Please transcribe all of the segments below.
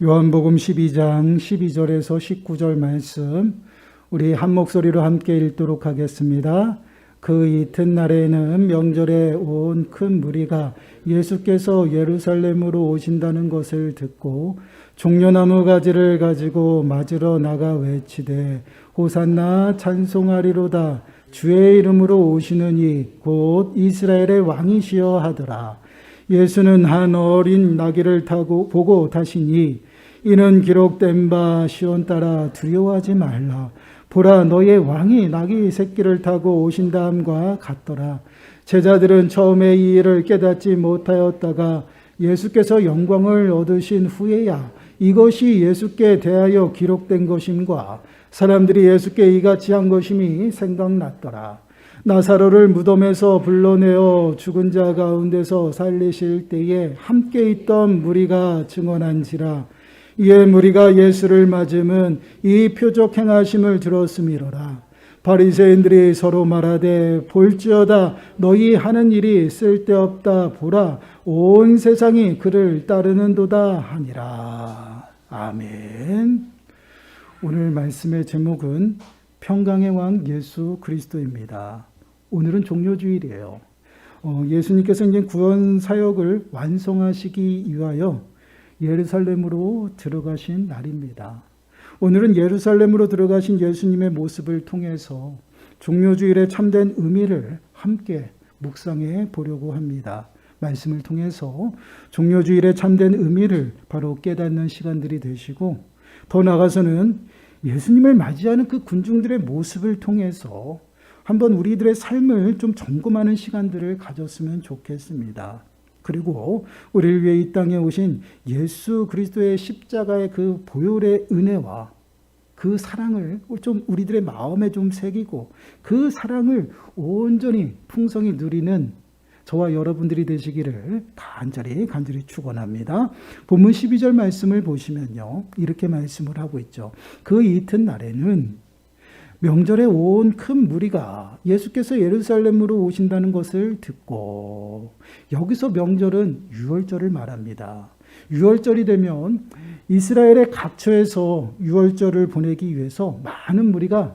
요한복음 12장 12절에서 19절 말씀 우리 한 목소리로 함께 읽도록 하겠습니다. 그 이튿날에는 명절에 온 큰 무리가 예수께서 예루살렘으로 오신다는 것을 듣고 종려나무 가지를 가지고 맞으러 나가 외치되 호산나 찬송하리로다 주의 이름으로 오시는 이 곧 이스라엘의 왕이시여 하더라. 예수는 한 어린 나귀를 타고 보고 타시니 이는 기록된 바 시온 따라 두려워하지 말라. 보라 너의 왕이 나귀 새끼를 타고 오신다함과 같더라. 제자들은 처음에 이 일을 깨닫지 못하였다가 예수께서 영광을 얻으신 후에야 이것이 예수께 대하여 기록된 것임과 사람들이 예수께 이같이 한 것임이 생각났더라. 나사로를 무덤에서 불러내어 죽은 자 가운데서 살리실 때에 함께 있던 무리가 증언한지라. 이에 무리가 예수를 맞음은 이 표적 행하심을 들었음이로라. 바리새인들이 서로 말하되 볼지어다 너희 하는 일이 쓸데없다. 보라 온 세상이 그를 따르는도다 하니라. 아멘. 오늘 말씀의 제목은 평강의 왕 예수 그리스도입니다. 오늘은 종료주일이에요. 예수님께서 이제 구원 사역을 완성하시기 위하여 예루살렘으로 들어가신 날입니다. 오늘은 예루살렘으로 들어가신 예수님의 모습을 통해서 종료주일의 참된 의미를 함께 묵상해 보려고 합니다. 말씀을 통해서 종료주일의 참된 의미를 바로 깨닫는 시간들이 되시고 더 나아가서는 예수님을 맞이하는 그 군중들의 모습을 통해서 한번 우리들의 삶을 좀 점검하는 시간들을 가졌으면 좋겠습니다. 그리고 우리를 위해 이 땅에 오신 예수 그리스도의 십자가의 그 보혈의 은혜와 그 사랑을 좀 우리들의 마음에 좀 새기고 그 사랑을 온전히 풍성히 누리는 저와 여러분들이 되시기를 간절히 축원합니다. 본문 12절 말씀을 보시면요. 이렇게 말씀을 하고 있죠. 그 이튿날에는 명절에 온 큰 무리가 예수께서 예루살렘으로 오신다는 것을 듣고, 여기서 명절은 유월절을 말합니다. 유월절이 되면 이스라엘의 각처에서 유월절을 보내기 위해서 많은 무리가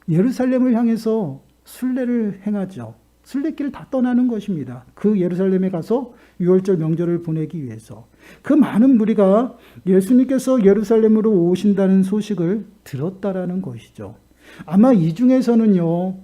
예루살렘을 향해서 순례를 행하죠. 순례길을 다 떠나는 것입니다. 그 예루살렘에 가서 유월절 명절을 보내기 위해서 그 많은 무리가 예수님께서 예루살렘으로 오신다는 소식을 들었다라는 것이죠. 아마 이 중에서는요,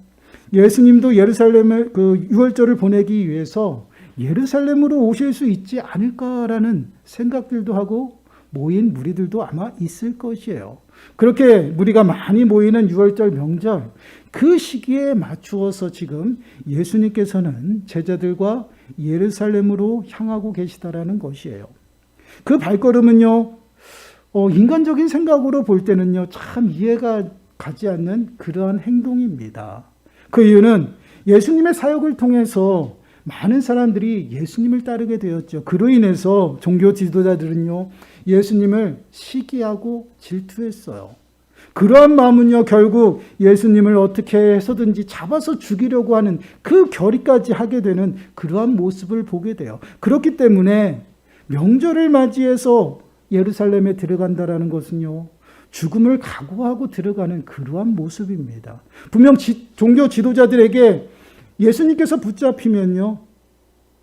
예수님도 예루살렘을 그 유월절을 보내기 위해서 예루살렘으로 오실 수 있지 않을까라는 생각들도 하고 모인 무리들도 아마 있을 것이에요. 그렇게 무리가 많이 모이는 유월절 명절, 그 시기에 맞추어서 지금 예수님께서는 제자들과 예루살렘으로 향하고 계시다라는 것이에요. 그 발걸음은요, 인간적인 생각으로 볼 때는요, 참 이해가 가지 않는 그러한 행동입니다. 그 이유는 예수님의 사역을 통해서 많은 사람들이 예수님을 따르게 되었죠. 그로 인해서 종교 지도자들은요, 예수님을 시기하고 질투했어요. 그러한 마음은요, 결국 예수님을 어떻게 해서든지 잡아서 죽이려고 하는 그 결의까지 하게 되는 그러한 모습을 보게 돼요. 그렇기 때문에 명절을 맞이해서 예루살렘에 들어간다라는 것은요, 죽음을 각오하고 들어가는 그러한 모습입니다. 분명 종교 지도자들에게 예수님께서 붙잡히면요,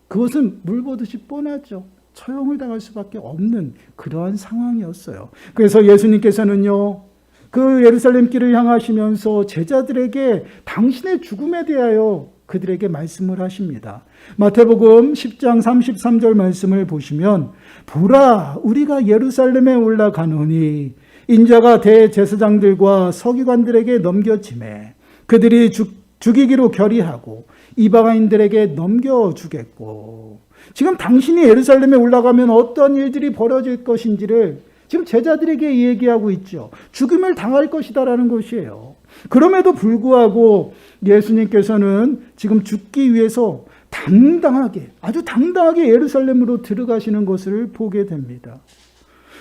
그것은 물보듯이 뻔하죠. 처형을 당할 수밖에 없는 그러한 상황이었어요. 그래서 예수님께서는요, 그 예루살렘 길을 향하시면서 제자들에게 당신의 죽음에 대하여 그들에게 말씀을 하십니다. 마태복음 10장 33절 말씀을 보시면 보라 우리가 예루살렘에 올라가노니 인자가 대제사장들과 서기관들에게 넘겨지매 그들이 죽이기로 결의하고 이방인들에게 넘겨주겠고, 지금 당신이 예루살렘에 올라가면 어떤 일들이 벌어질 것인지를 지금 제자들에게 얘기하고 있죠. 죽임을 당할 것이다라는 것이에요. 그럼에도 불구하고 예수님께서는 지금 죽기 위해서 당당하게, 아주 당당하게 예루살렘으로 들어가시는 것을 보게 됩니다.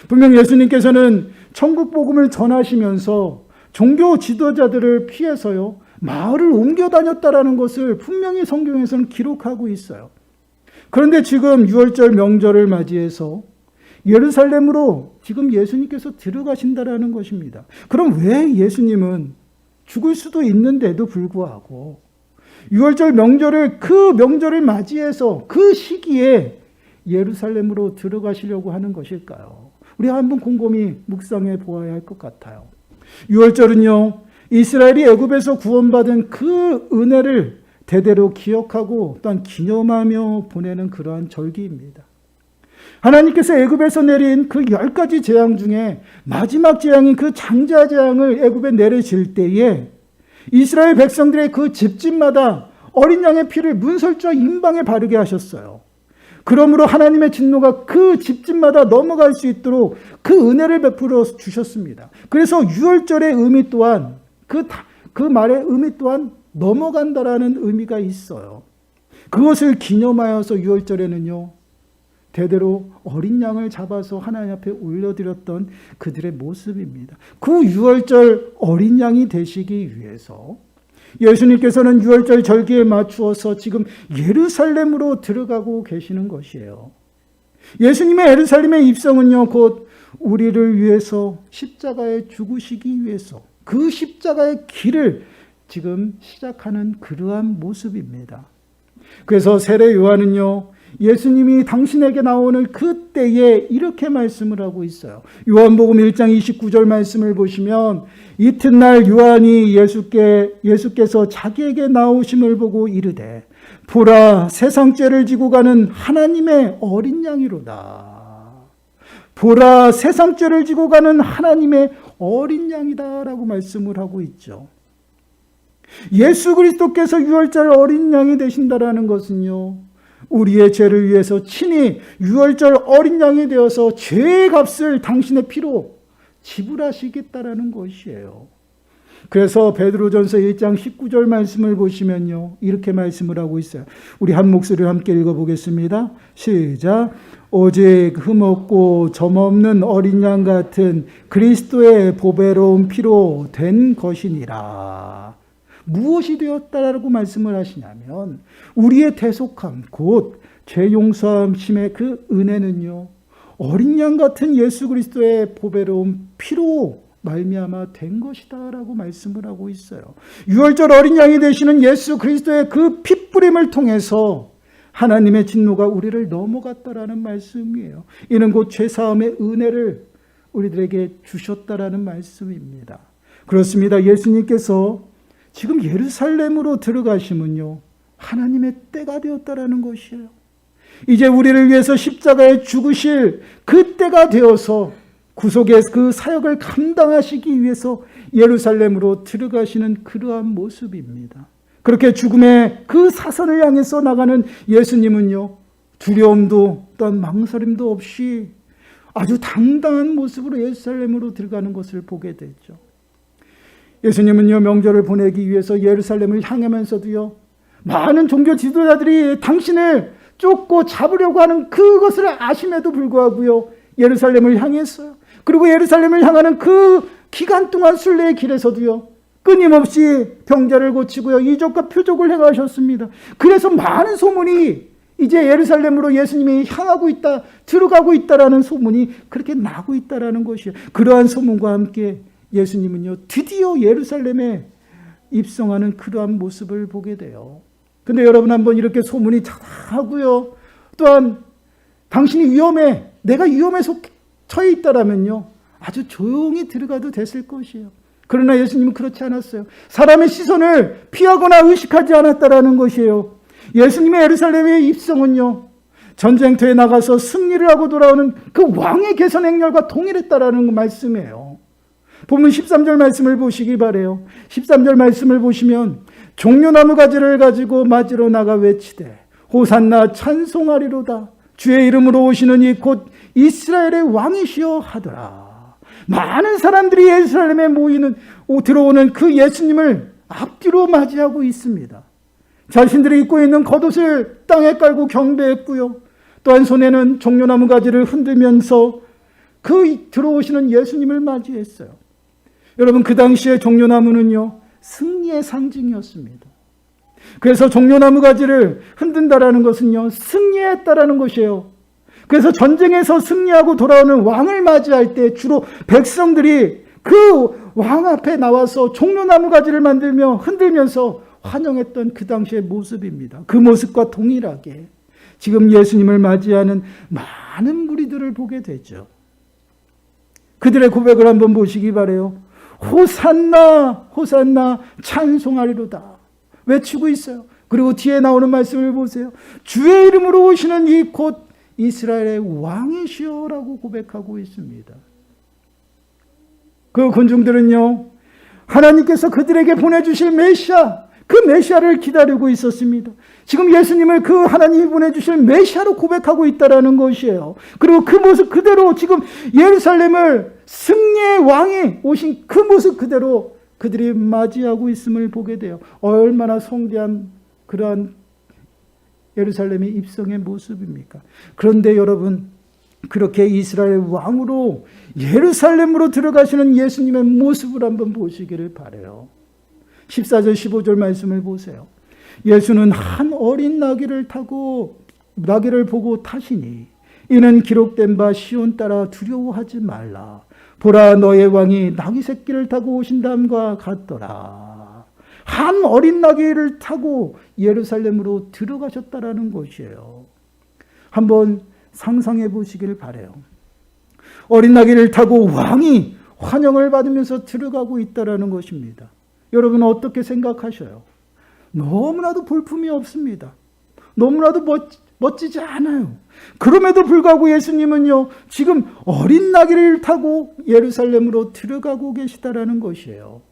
분명 예수님께서는 천국 복음을 전하시면서 종교 지도자들을 피해서요, 마을을 옮겨 다녔다라는 것을 분명히 성경에서는 기록하고 있어요. 그런데 지금 유월절 명절을 맞이해서 예루살렘으로 지금 예수님께서 들어가신다라는 것입니다. 그럼 왜 예수님은 죽을 수도 있는데도 불구하고 6월절 명절을 그 명절을 맞이해서 그 시기에 예루살렘으로 들어가시려고 하는 것일까요? 우리 한번 곰곰이 묵상해 보아야 할 것 같아요. 6월절은요, 이스라엘이 애굽에서 구원받은 그 은혜를 대대로 기억하고 또한 기념하며 보내는 그러한 절기입니다. 하나님께서 애굽에서 내린 그 10가지 재앙 중에 마지막 재앙인 그 장자 재앙을 애굽에 내리실 때에 이스라엘 백성들의 그 집집마다 어린 양의 피를 문설주와 임방에 바르게 하셨어요. 그러므로 하나님의 진노가 그 집집마다 넘어갈 수 있도록 그 은혜를 베풀어 주셨습니다. 그래서 유월절의 의미 또한 그 말의 의미 또한 넘어간다라는 의미가 있어요. 그것을 기념하여서 유월절에는요, 대대로 어린 양을 잡아서 하나님 앞에 올려드렸던 그들의 모습입니다. 그 유월절 어린 양이 되시기 위해서 예수님께서는 유월절 절기에 맞추어서 지금 예루살렘으로 들어가고 계시는 것이에요. 예수님의 예루살렘의 입성은요, 곧 우리를 위해서 십자가에 죽으시기 위해서 그 십자가의 길을 지금 시작하는 그러한 모습입니다. 그래서 세례 요한은요, 예수님이 당신에게 나오는 그때에 이렇게 말씀을 하고 있어요. 요한복음 1장 29절 말씀을 보시면 이튿날 요한이 예수께서 자기에게 나오심을 보고 이르되 보라 세상 죄를 지고 가는 하나님의 어린 양이로다. 보라 세상 죄를 지고 가는 하나님의 어린 양이다라고 말씀을 하고 있죠. 예수 그리스도께서 유월절 어린 양이 되신다라는 것은요, 우리의 죄를 위해서 친히 유월절 어린 양이 되어서 죄의 값을 당신의 피로 지불하시겠다라는 것이에요. 그래서 베드로전서 1장 19절 말씀을 보시면요, 이렇게 말씀을 하고 있어요. 우리 한 목소리로 함께 읽어보겠습니다. 시작. 오직 흠없고 점없는 어린 양 같은 그리스도의 보배로운 피로 된 것이니라. 무엇이 되었다라고 말씀을 하시냐면 우리의 대속함 곧 죄 용서함심의 그 은혜는요, 어린 양 같은 예수 그리스도의 보배로운 피로 말미암아 된 것이다라고 말씀을 하고 있어요. 유월절 어린 양이 되시는 예수 그리스도의 그 핏뿌림을 통해서 하나님의 진노가 우리를 넘어갔다라는 말씀이에요. 이는 곧 죄사함의 은혜를 우리들에게 주셨다라는 말씀입니다. 그렇습니다. 예수님께서 지금 예루살렘으로 들어가시면요, 하나님의 때가 되었다라는 것이에요. 이제 우리를 위해서 십자가에 죽으실 그 때가 되어서 구속의 그 사역을 감당하시기 위해서 예루살렘으로 들어가시는 그러한 모습입니다. 그렇게 죽음의 그 사선을 향해서 나가는 예수님은요, 두려움도 또한 망설임도 없이 아주 당당한 모습으로 예루살렘으로 들어가는 것을 보게 되죠. 예수님은요, 명절을 보내기 위해서 예루살렘을 향하면서도요, 많은 종교 지도자들이 당신을 쫓고 잡으려고 하는 그것을 아심에도 불구하고요, 예루살렘을 향했어요. 그리고 예루살렘을 향하는 그 기간 동안 순례의 길에서도요, 끊임없이 병자를 고치고요, 이적과 표적을 행하셨습니다. 그래서 많은 소문이 이제 예루살렘으로 예수님이 향하고 있다, 들어가고 있다라는 소문이 그렇게 나고 있다라는 것이에요. 그러한 소문과 함께 예수님은요, 드디어 예루살렘에 입성하는 그러한 모습을 보게 돼요. 근데 여러분 한번 이렇게 소문이 자하고요, 또한 당신이 위험해, 내가 위험에 처해 있다라면요, 아주 조용히 들어가도 됐을 것이에요. 그러나 예수님은 그렇지 않았어요. 사람의 시선을 피하거나 의식하지 않았다라는 것이에요. 예수님의 예루살렘의 입성은요, 전쟁터에 나가서 승리를 하고 돌아오는 그 왕의 개선 행렬과 동일했다라는 말씀이에요. 본문 13절 말씀을 보시기 바라요. 13절 말씀을 보시면 종려나무 가지를 가지고 맞으러 나가 외치되 호산나 찬송하리로다. 주의 이름으로 오시는 이 곧 이스라엘의 왕이시여 하더라. 많은 사람들이 예루살렘에 들어오는 그 예수님을 앞뒤로 맞이하고 있습니다. 자신들이 입고 있는 겉옷을 땅에 깔고 경배했고요, 또한 손에는 종려나무 가지를 흔들면서 그 들어오시는 예수님을 맞이했어요. 여러분, 그 당시에 종려나무는요, 승리의 상징이었습니다. 그래서 종려나무 가지를 흔든다라는 것은요, 승리했다라는 것이에요. 그래서 전쟁에서 승리하고 돌아오는 왕을 맞이할 때 주로 백성들이 그 왕 앞에 나와서 종려나무 가지를 만들며 흔들면서 환영했던 그 당시의 모습입니다. 그 모습과 동일하게 지금 예수님을 맞이하는 많은 무리들을 보게 되죠. 그들의 고백을 한번 보시기 바라요. 호산나 호산나 찬송하리로다 외치고 있어요. 그리고 뒤에 나오는 말씀을 보세요. 주의 이름으로 오시는 이 곧 이스라엘의 왕이시여라고 고백하고 있습니다. 그 군중들은요, 하나님께서 그들에게 보내주실 메시아, 그 메시아를 기다리고 있었습니다. 지금 예수님을 그 하나님이 보내주실 메시아로 고백하고 있다는 것이에요. 그리고 그 모습 그대로 지금 예루살렘을 승리의 왕이 오신 그 모습 그대로 그들이 맞이하고 있음을 보게 돼요. 얼마나 성대한 그러한 예루살렘의 입성의 모습입니까? 그런데 여러분, 그렇게 이스라엘 왕으로 예루살렘으로 들어가시는 예수님의 모습을 한번 보시기를 바라요. 14절 15절 말씀을 보세요. 예수는 한 어린 나귀를 보고 타시니 이는 기록된 바 시온 따라 두려워하지 말라. 보라 너의 왕이 나귀 새끼를 타고 오신다함과 같더라. 한 어린 나귀를 타고 예루살렘으로 들어가셨다라는 것이에요. 한번 상상해 보시기를 바라요. 어린 나귀를 타고 왕이 환영을 받으면서 들어가고 있다라는 것입니다. 여러분 어떻게 생각하셔요? 너무나도 볼품이 없습니다. 너무나도 멋지지 않아요. 그럼에도 불구하고 예수님은요, 지금 어린 나귀를 타고 예루살렘으로 들어가고 계시다라는 것이에요.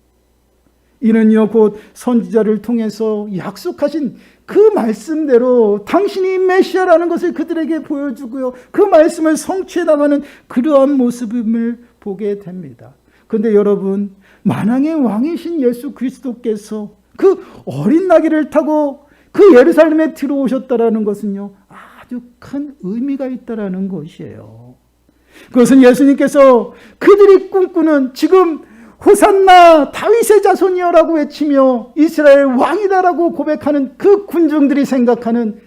이는요, 곧 선지자를 통해서 약속하신 그 말씀대로 당신이 메시아라는 것을 그들에게 보여주고요, 그 말씀을 성취해 나가는 그러한 모습을 보게 됩니다. 그런데 여러분, 만왕의 왕이신 예수 그리스도께서 그 어린 나귀를 타고 그 예루살렘에 들어오셨다라는 것은요, 아주 큰 의미가 있다라는 것이에요. 그것은 예수님께서 그들이 꿈꾸는 지금 호산나 다윗의 자손이여라고 외치며 이스라엘 왕이다라고 고백하는 그 군중들이 생각하는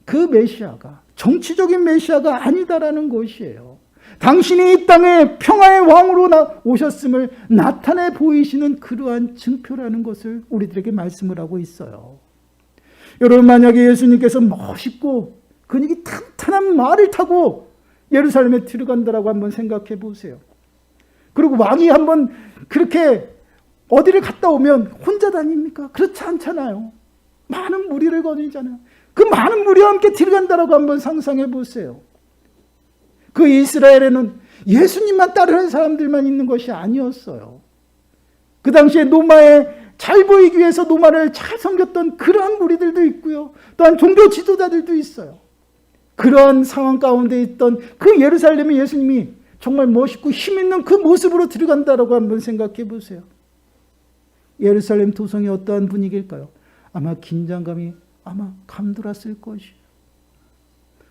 그 메시아가 정치적인 메시아가 아니다라는 것이에요. 당신이 이 땅에 평화의 왕으로 오셨음을 나타내 보이시는 그러한 증표라는 것을 우리들에게 말씀을 하고 있어요. 여러분, 만약에 예수님께서 멋있고 근육이 탄탄한 말을 타고 예루살렘에 들어간다라고 한번 생각해 보세요. 그리고 왕이 한번 그렇게 어디를 갔다 오면 혼자 다닙니까? 그렇지 않잖아요. 많은 무리를 거느리잖아요. 그 많은 무리와 함께 들어간다라고 한번 상상해 보세요. 그 이스라엘에는 예수님만 따르는 사람들만 있는 것이 아니었어요. 그 당시에 로마에 잘 보이기 위해서 로마를 잘 섬겼던 그러한 무리들도 있고요. 또한 종교 지도자들도 있어요. 그러한 상황 가운데 있던 그 예루살렘에 예수님이 정말 멋있고 힘있는 그 모습으로 들어간다라고 한번 생각해 보세요. 예루살렘 도성이 어떠한 분위기일까요? 아마 긴장감이 아마 감돌았을 것이에요.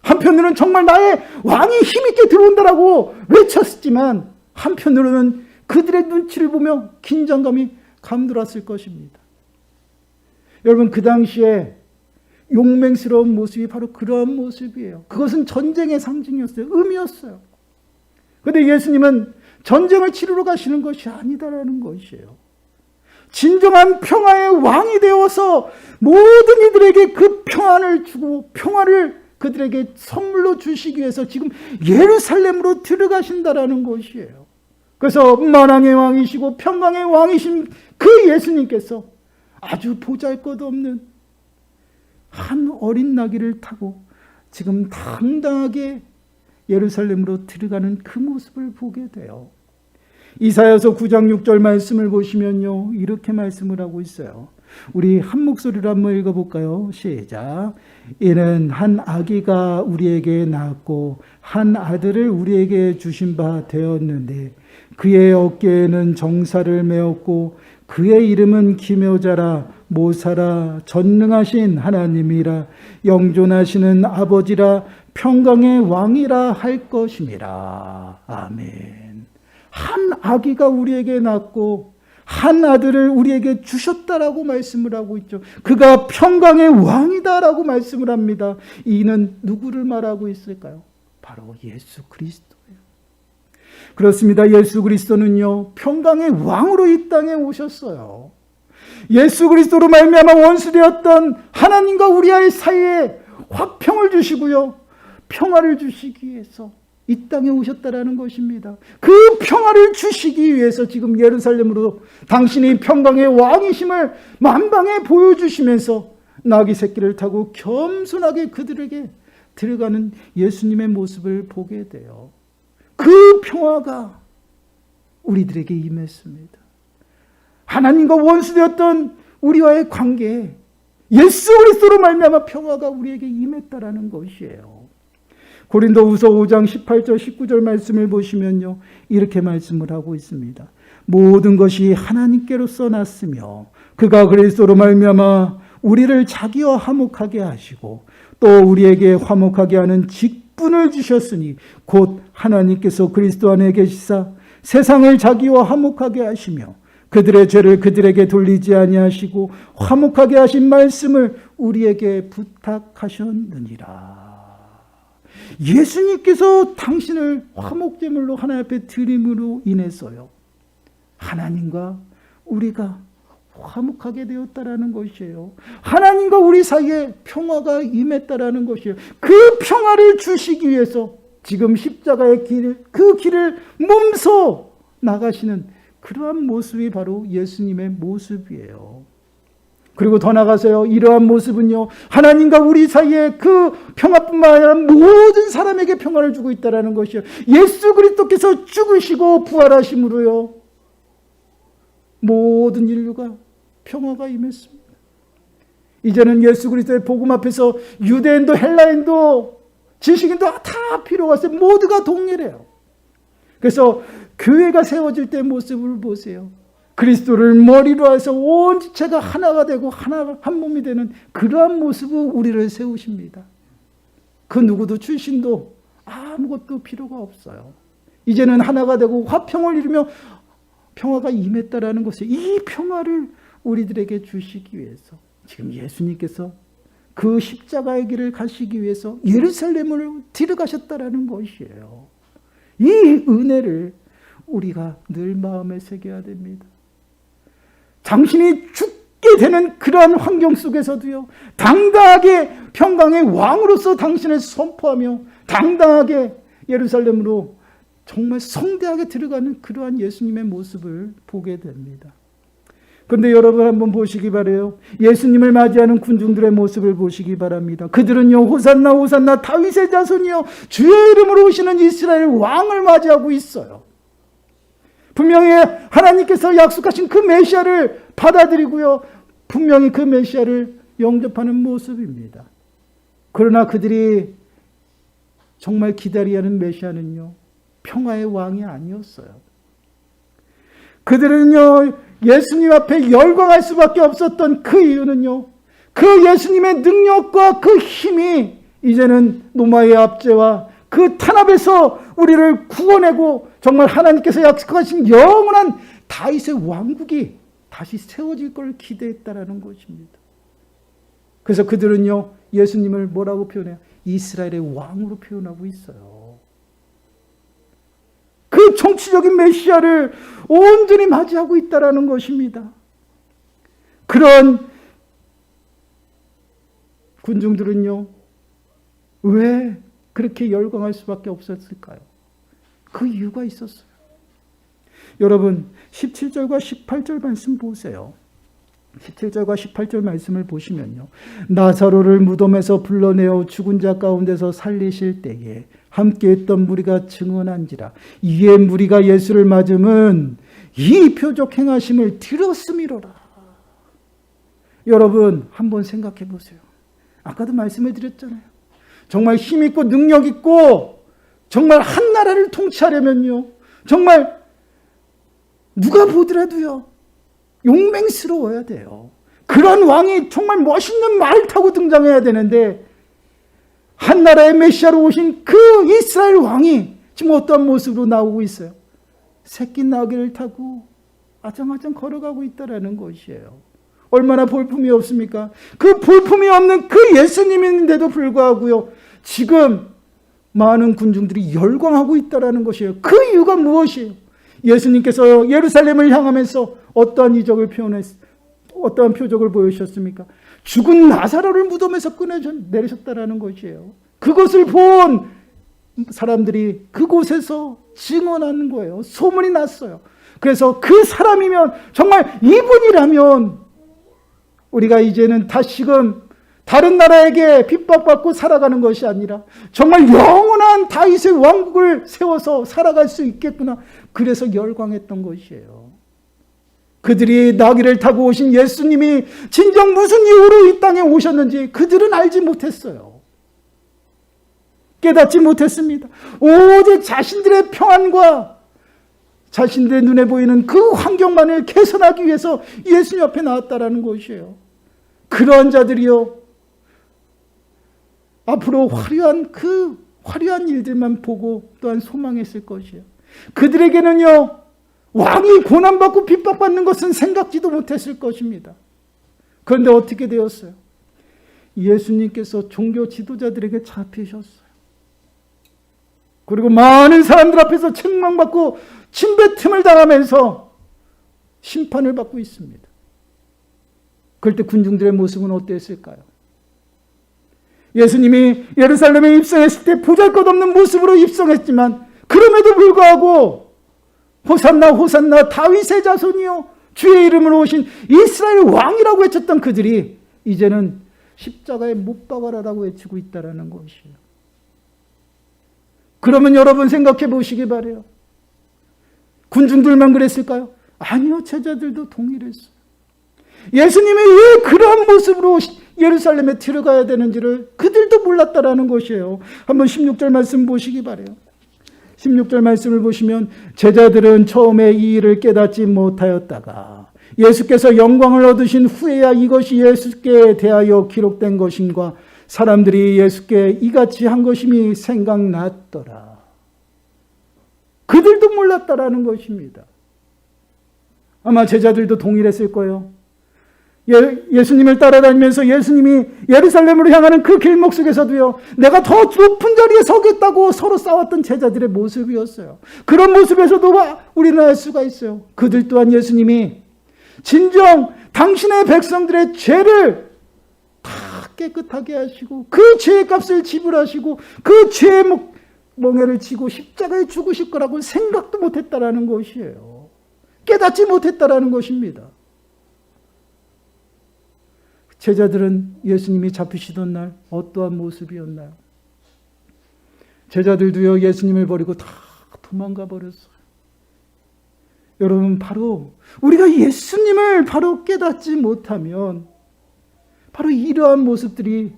한편으로는 정말 나의 왕이 힘있게 들어온다라고 외쳤지만 한편으로는 그들의 눈치를 보며 긴장감이 감돌았을 것입니다. 여러분, 그 당시에 용맹스러운 모습이 바로 그러한 모습이에요. 그것은 전쟁의 상징이었어요. 의미였어요. 그런데 예수님은 전쟁을 치르러 가시는 것이 아니다라는 것이에요. 진정한 평화의 왕이 되어서 모든 이들에게 그 평안을 주고 평화를 그들에게 선물로 주시기 위해서 지금 예루살렘으로 들어가신다라는 것이에요. 그래서 만왕의 왕이시고 평강의 왕이신 그 예수님께서 아주 보잘것없는 한 어린 나귀를 타고 지금 당당하게 예루살렘으로 들어가는 그 모습을 보게 돼요. 이사야서 9장 6절 말씀을 보시면요, 이렇게 말씀을 하고 있어요. 우리 한 목소리로 한번 읽어볼까요? 시작. 이는 한 아기가 우리에게 낳았고 한 아들을 우리에게 주신 바 되었는데 그의 어깨에는 정사를 메었고 그의 이름은 기묘자라 모사라 전능하신 하나님이라 영존하시는 아버지라 평강의 왕이라 할 것임이라. 아멘. 한 아기가 우리에게 낳고 한 아들을 우리에게 주셨다라고 말씀을 하고 있죠. 그가 평강의 왕이다라고 말씀을 합니다. 이는 누구를 말하고 있을까요? 바로 예수 그리스도예요. 그렇습니다. 예수 그리스도는요, 평강의 왕으로 이 땅에 오셨어요. 예수 그리스도로 말미암아 원수되었던 하나님과 우리와의 사이에 화평을 주시고요, 평화를 주시기 위해서 이 땅에 오셨다라는 것입니다. 그 평화를 주시기 위해서 지금 예루살렘으로 당신이 평강의 왕이심을 만방에 보여주시면서 나귀 새끼를 타고 겸손하게 그들에게 들어가는 예수님의 모습을 보게 돼요. 그 평화가 우리들에게 임했습니다. 하나님과 원수되었던 우리와의 관계에 예수 그리스도로 말미암아 평화가 우리에게 임했다라는 것이에요. 고린도후서 5장 18절 19절 말씀을 보시면요, 이렇게 말씀을 하고 있습니다. 모든 것이 하나님께로서 났으며 그가 그리스도로 말미암아 우리를 자기와 화목하게 하시고 또 우리에게 화목하게 하는 직분을 주셨으니 곧 하나님께서 그리스도 안에 계시사 세상을 자기와 화목하게 하시며 그들의 죄를 그들에게 돌리지 아니하시고 화목하게 하신 말씀을 우리에게 부탁하셨느니라. 예수님께서 당신을 화목제물로 하나님 앞에 드림으로 인해서요, 하나님과 우리가 화목하게 되었다라는 것이에요. 하나님과 우리 사이에 평화가 임했다라는 것이에요. 그 평화를 주시기 위해서 지금 십자가의 길, 그 길을 몸소 나가시는 그러한 모습이 바로 예수님의 모습이에요. 그리고 더 나가서요, 이러한 모습은요, 하나님과 우리 사이에 그 평화뿐만 아니라 모든 사람에게 평화를 주고 있다는 것이에요. 예수 그리스도께서 죽으시고 부활하심으로요, 모든 인류가 평화가 임했습니다. 이제는 예수 그리스도의 복음 앞에서 유대인도 헬라인도 지식인도 다 필요가 없어요. 모두가 동일해요. 그래서 교회가 세워질 때의 모습을 보세요. 그리스도를 머리로 해서 온 지체가 하나가 되고 한 몸이 되는 그러한 모습을 우리를 세우십니다. 그 누구도 출신도 아무것도 필요가 없어요. 이제는 하나가 되고 화평을 이루며 평화가 임했다라는 것을, 이 평화를 우리들에게 주시기 위해서 지금 예수님께서 그 십자가의 길을 가시기 위해서 예루살렘을 들어가셨다라는 것이에요. 이 은혜를 우리가 늘 마음에 새겨야 됩니다. 당신이 죽게 되는 그러한 환경 속에서도요, 당당하게 평강의 왕으로서 당신을 선포하며 당당하게 예루살렘으로 정말 성대하게 들어가는 그러한 예수님의 모습을 보게 됩니다. 그런데 여러분 한번 보시기 바라요. 예수님을 맞이하는 군중들의 모습을 보시기 바랍니다. 그들은요, 호산나 호산나 다윗의 자손이요 주의 이름으로 오시는 이스라엘 왕을 맞이하고 있어요. 분명히 하나님께서 약속하신 그 메시아를 받아들이고요, 분명히 그 메시아를 영접하는 모습입니다. 그러나 그들이 정말 기다려야 하는 메시아는요, 평화의 왕이 아니었어요. 그들은요, 예수님 앞에 열광할 수밖에 없었던 그 이유는요, 그 예수님의 능력과 그 힘이 이제는 노마의 압제와 그 탄압에서 우리를 구원하고 정말 하나님께서 약속하신 영원한 다윗의 왕국이 다시 세워질 걸 기대했다라는 것입니다. 그래서 그들은요, 예수님을 뭐라고 표현해요? 이스라엘의 왕으로 표현하고 있어요. 그 정치적인 메시아를 온전히 맞이하고 있다라는 것입니다. 그런 군중들은요, 왜 그렇게 열광할 수밖에 없었을까요? 그 이유가 있었어요. 여러분 17절과 18절 말씀 보세요. 17절과 18절 말씀을 보시면요, 나사로를 무덤에서 불러내어 죽은 자 가운데서 살리실 때에 함께 있던 무리가 증언한지라 이에 무리가 예수를 맞음은 이 표적 행하심을 들었음이로라. 여러분 한번 생각해 보세요. 아까도 말씀을 드렸잖아요. 정말 힘 있고 능력 있고 정말 한 나라를 통치하려면요, 정말 누가 보더라도요 용맹스러워야 돼요. 그런 왕이 정말 멋있는 말 타고 등장해야 되는데, 한 나라의 메시아로 오신 그 이스라엘 왕이 지금 어떠한 모습으로 나오고 있어요? 새끼 나귀를 타고 아장아장 걸어가고 있다라는 것이에요. 얼마나 볼품이 없습니까? 그 볼품이 없는 그 예수님인데도 불구하고요, 지금 많은 군중들이 열광하고 있다는 것이에요. 그 이유가 무엇이에요? 예수님께서 예루살렘을 향하면서 어떠한 이적을 어떠한 표적을 보여주셨습니까? 죽은 나사로를 무덤에서 꺼내내셨다는 것이에요. 그것을 본 사람들이 그곳에서 증언하는 거예요. 소문이 났어요. 그래서 그 사람이면, 정말 이분이라면 우리가 이제는 다시금 다른 나라에게 핍박받고 살아가는 것이 아니라 정말 영원한 다윗의 왕국을 세워서 살아갈 수 있겠구나. 그래서 열광했던 것이에요. 그들이 나귀를 타고 오신 예수님이 진정 무슨 이유로 이 땅에 오셨는지 그들은 알지 못했어요. 깨닫지 못했습니다. 오직 자신들의 평안과 자신들의 눈에 보이는 그 환경만을 개선하기 위해서 예수님 앞에 나왔다라는 것이에요. 그러한 자들이요, 앞으로 화려한 일들만 보고 또한 소망했을 것이에요. 그들에게는요, 왕이 고난받고 핍박받는 것은 생각지도 못했을 것입니다. 그런데 어떻게 되었어요? 예수님께서 종교 지도자들에게 잡히셨어요. 그리고 많은 사람들 앞에서 책망받고 침뱉음을 당하면서 심판을 받고 있습니다. 그럴 때 군중들의 모습은 어땠을까요? 예수님이 예루살렘에 입성했을 때 보잘것없는 모습으로 입성했지만 그럼에도 불구하고 호산나 호산나 다윗의 자손이요 주의 이름으로 오신 이스라엘 왕이라고 외쳤던 그들이 이제는 십자가에 못 박아라라고 외치고 있다는 것이에요. 그러면 여러분 생각해 보시기 바라요. 군중들만 그랬을까요? 아니요, 제자들도 동일했어요. 예수님이 왜 그런 모습으로 예루살렘에 들어가야 되는지를 그들도 몰랐다라는 것이에요. 한번 16절 말씀 보시기 바라요. 16절 말씀을 보시면 제자들은 처음에 이 일을 깨닫지 못하였다가 예수께서 영광을 얻으신 후에야 이것이 예수께 대하여 기록된 것인가 사람들이 예수께 이같이 한 것임이 생각났더라. 그들도 몰랐다라는 것입니다. 아마 제자들도 동일했을 거예요. 예수님을 따라다니면서 예수님이 예루살렘으로 향하는 그 길목 속에서도요, 내가 더 높은 자리에 서겠다고 서로 싸웠던 제자들의 모습이었어요. 그런 모습에서도 우리는 알 수가 있어요. 그들 또한 예수님이 진정 당신의 백성들의 죄를 다 깨끗하게 하시고 그 죄의 값을 지불하시고 그 죄의 멍에를 지고 십자가에 죽으실 거라고 생각도 못했다라는 것이에요. 깨닫지 못했다라는 것입니다. 제자들은 예수님이 잡히시던 날 어떠한 모습이었나요? 제자들도요, 예수님을 버리고 다 도망가 버렸어요. 여러분, 바로 우리가 예수님을 바로 깨닫지 못하면 바로 이러한 모습들이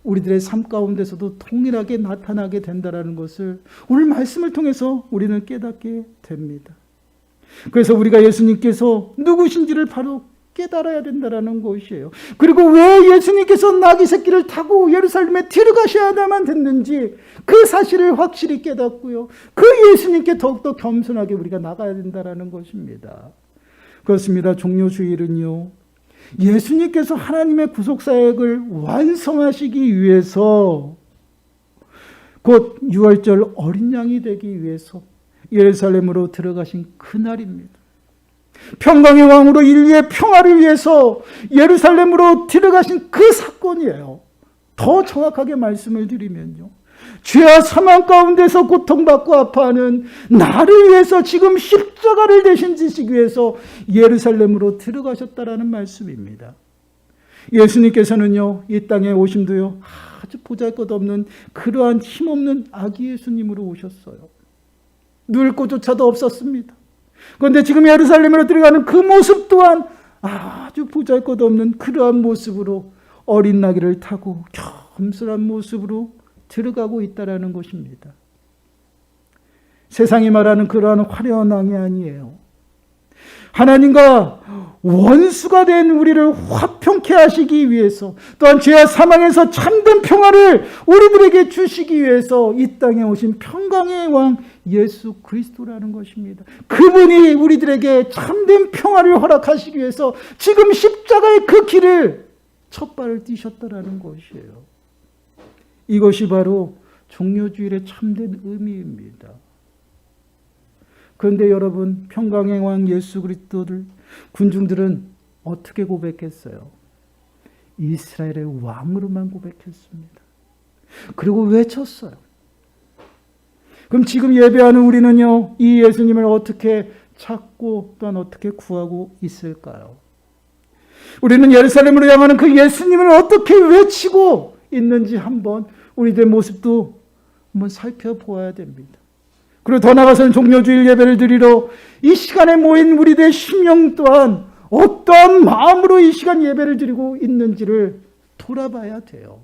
우리들의 삶 가운데서도 동일하게 나타나게 된다는 것을 오늘 말씀을 통해서 우리는 깨닫게 됩니다. 그래서 우리가 예수님께서 누구신지를 바로 깨달아야 된다는 것이에요. 그리고 왜 예수님께서 나귀 새끼를 타고 예루살렘에 들어가셔야만 됐는지 그 사실을 확실히 깨닫고요, 그 예수님께 더욱더 겸손하게 우리가 나가야 된다는 것입니다. 그렇습니다. 종료주일은요, 예수님께서 하나님의 구속사역을 완성하시기 위해서 곧 유월절 어린 양이 되기 위해서 예루살렘으로 들어가신 그날입니다. 평강의 왕으로 인류의 평화를 위해서 예루살렘으로 들어가신 그 사건이에요. 더 정확하게 말씀을 드리면요, 죄와 사망 가운데서 고통받고 아파하는 나를 위해서 지금 십자가를 대신 지시기 위해서 예루살렘으로 들어가셨다라는 말씀입니다. 예수님께서는요, 이 땅에 오심도요, 아주 보잘것없는 그러한 힘없는 아기 예수님으로 오셨어요. 누울 곳조차도 없었습니다. 그런데 지금 예루살렘으로 들어가는 그 모습 또한 아주 보잘것없는 그러한 모습으로 어린 나귀를 타고 겸손한 모습으로 들어가고 있다라는 것입니다. 세상이 말하는 그러한 화려한 왕이 아니에요. 하나님과 원수가 된 우리를 화평케 하시기 위해서, 또한 죄와 사망에서 참된 평화를 우리들에게 주시기 위해서 이 땅에 오신 평강의 왕 예수 그리스도라는 것입니다. 그분이 우리들에게 참된 평화를 허락하시기 위해서 지금 십자가의 그 길을 첫 발을 뛰셨다라는 것이에요. 이것이 바로 종려주일의 참된 의미입니다. 그런데 여러분, 평강의 왕 예수 그리스도를 군중들은 어떻게 고백했어요? 이스라엘의 왕으로만 고백했습니다. 그리고 외쳤어요. 그럼 지금 예배하는 우리는요, 이 예수님을 어떻게 찾고 또한 어떻게 구하고 있을까요? 우리는 예루살렘으로 향하는 그 예수님을 어떻게 외치고 있는지 한번 우리들의 모습도 한번 살펴보아야 됩니다. 그리고 더 나아가서는 종려주일 예배를 드리러 이 시간에 모인 우리들의 심령 또한 어떠한 마음으로 이 시간 예배를 드리고 있는지를 돌아봐야 돼요.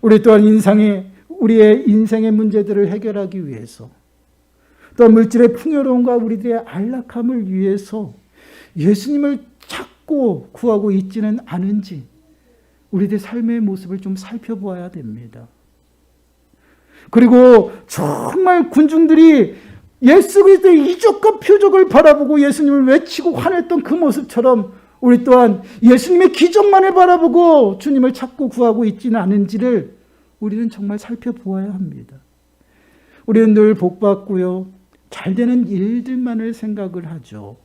우리 또한 우리의 인생의 문제들을 해결하기 위해서, 또한 물질의 풍요로움과 우리들의 안락함을 위해서 예수님을 찾고 구하고 있지는 않은지 우리들의 삶의 모습을 좀 살펴보아야 됩니다. 그리고 정말 군중들이 예수 그리스도의 이적과 표적을 바라보고 예수님을 외치고 환했던 그 모습처럼 우리 또한 예수님의 기적만을 바라보고 주님을 찾고 구하고 있지는 않은지를 우리는 정말 살펴보아야 합니다. 우리는 늘 복받고요, 잘되는 일들만을 생각을 하죠.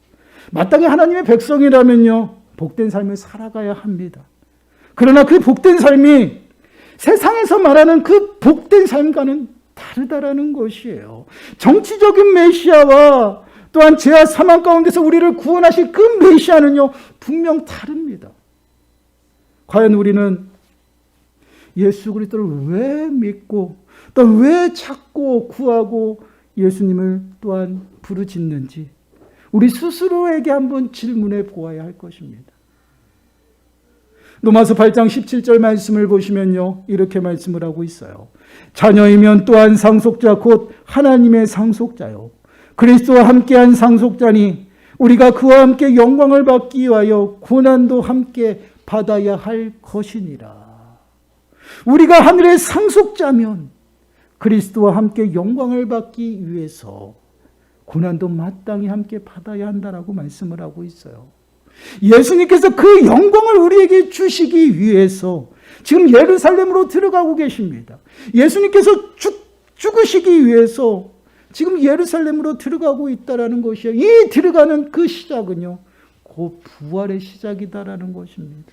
마땅히 하나님의 백성이라면요, 복된 삶을 살아가야 합니다. 그러나 그 복된 삶이 세상에서 말하는 그 복된 삶과는 다르다라는 것이에요. 정치적인 메시아와 또한 죄와 사망 가운데서 우리를 구원하실 그 메시아는요, 분명 다릅니다. 과연 우리는 예수 그리스도를 왜 믿고 또 왜 찾고 구하고 예수님을 또한 부르짖는지 우리 스스로에게 한번 질문해 보아야 할 것입니다. 로마서 8장 17절 말씀을 보시면요, 이렇게 말씀을 하고 있어요. 자녀이면 또한 상속자 곧 하나님의 상속자요, 그리스도와 함께한 상속자니 우리가 그와 함께 영광을 받기 위하여 고난도 함께 받아야 할 것이니라. 우리가 하늘의 상속자면 그리스도와 함께 영광을 받기 위해서 고난도 마땅히 함께 받아야 한다라고 말씀을 하고 있어요. 예수님께서 그 영광을 우리에게 주시기 위해서 지금 예루살렘으로 들어가고 계십니다. 예수님께서 죽으시기 위해서 지금 예루살렘으로 들어가고 있다라는 것이에요. 이 들어가는 그 시작은요, 곧 부활의 시작이다라는 것입니다.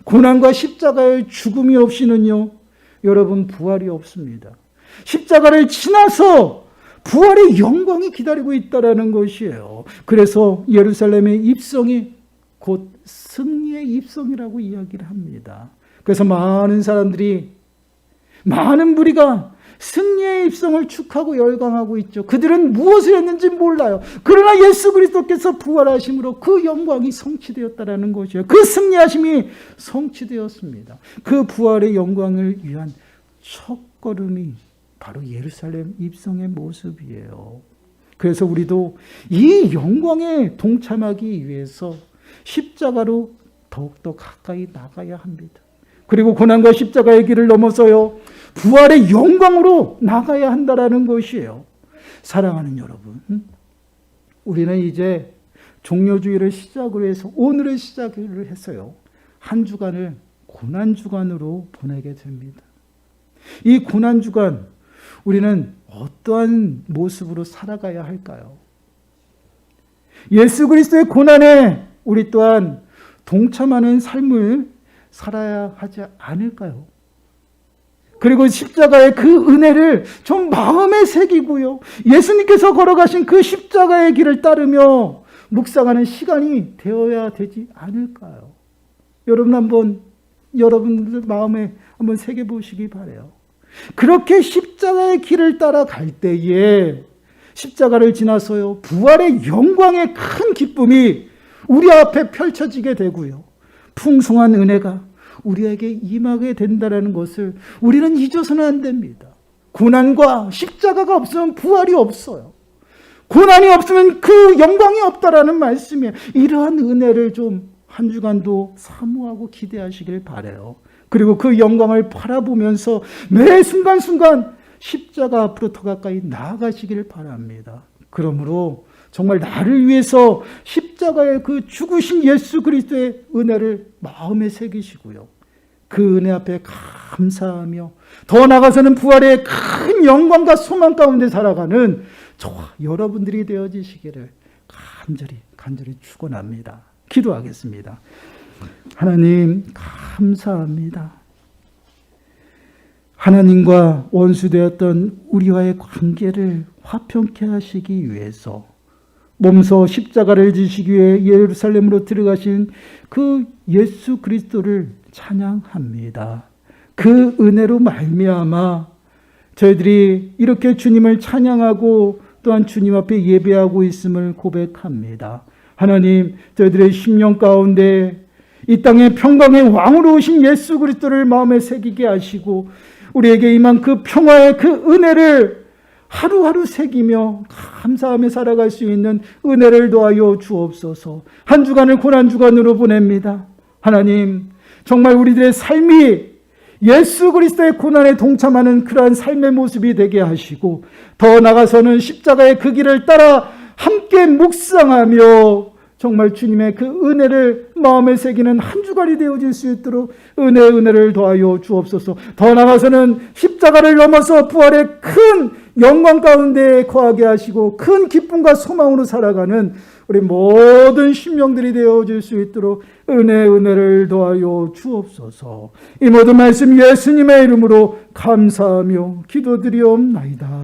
고난과 십자가의 죽음이 없이는요, 여러분, 부활이 없습니다. 십자가를 지나서 부활의 영광이 기다리고 있다라는 것이에요. 그래서 예루살렘의 입성이 곧 승리의 입성이라고 이야기를 합니다. 그래서 많은 사람들이, 많은 무리가 승리의 입성을 축하고 열광하고 있죠. 그들은 무엇을 했는지 몰라요. 그러나 예수 그리스도께서 부활하심으로 그 영광이 성취되었다라는 것이에요. 그 승리하심이 성취되었습니다. 그 부활의 영광을 위한 첫걸음이 바로 예루살렘 입성의 모습이에요. 그래서 우리도 이 영광에 동참하기 위해서 십자가로 더욱더 가까이 나가야 합니다. 그리고 고난과 십자가의 길을 넘어서요, 부활의 영광으로 나가야 한다라는 것이에요. 사랑하는 여러분, 우리는 이제 종려주일을 시작으로 해서 오늘을 시작을 했어요. 한 주간을 고난주간으로 보내게 됩니다. 이 고난주간, 우리는 어떠한 모습으로 살아가야 할까요? 예수 그리스도의 고난에 우리 또한 동참하는 삶을 살아야 하지 않을까요? 그리고 십자가의 그 은혜를 좀 마음에 새기고요, 예수님께서 걸어가신 그 십자가의 길을 따르며 묵상하는 시간이 되어야 되지 않을까요? 여러분들 마음에 한번 새겨보시기 바라요. 그렇게 십자가의 길을 따라갈 때에 십자가를 지나서요, 부활의 영광의 큰 기쁨이 우리 앞에 펼쳐지게 되고요, 풍성한 은혜가 우리에게 임하게 된다는 것을 우리는 잊어서는 안 됩니다. 고난과 십자가가 없으면 부활이 없어요. 고난이 없으면 그 영광이 없다라는 말씀이에요. 이러한 은혜를 좀 한 주간도 사모하고 기대하시길 바라요. 그리고 그 영광을 바라보면서 매 순간순간 십자가 앞으로 더 가까이 나아가시길 바랍니다. 그러므로 정말 나를 위해서 십자가의 그 죽으신 예수 그리스도의 은혜를 마음에 새기시고요, 그 은혜 앞에 감사하며 더 나아가서는 부활의 큰 영광과 소망 가운데 살아가는 저와 여러분들이 되어지시기를 간절히 축원합니다. 기도하겠습니다. 하나님 감사합니다. 하나님과 원수되었던 우리와의 관계를 화평케 하시기 위해서 몸소 십자가를 지시기 위해 예루살렘으로 들어가신 그 예수 그리스도를 찬양합니다. 그 은혜로 말미암아 저희들이 이렇게 주님을 찬양하고 또한 주님 앞에 예배하고 있음을 고백합니다. 하나님, 저희들의 심령 가운데 이 땅의 평강의 왕으로 오신 예수 그리스도를 마음에 새기게 하시고 우리에게 임한 그 평화의 그 은혜를 하루하루 새기며 감사하며 살아갈 수 있는 은혜를 더하여 주옵소서. 한 주간을 고난 주간으로 보냅니다. 하나님, 정말 우리들의 삶이 예수 그리스도의 고난에 동참하는 그러한 삶의 모습이 되게 하시고 더 나아가서는 십자가의 그 길을 따라 함께 묵상하며 정말 주님의 그 은혜를 마음에 새기는 한 주간이 되어질 수 있도록 은혜를 더하여 주옵소서. 더 나아가서는 십자가를 넘어서 부활의 큰 영광 가운데 거하게 하시고 큰 기쁨과 소망으로 살아가는 우리 모든 심령들이 되어질 수 있도록 은혜를 더하여 주옵소서. 이 모든 말씀 예수님의 이름으로 감사하며 기도드리옵나이다.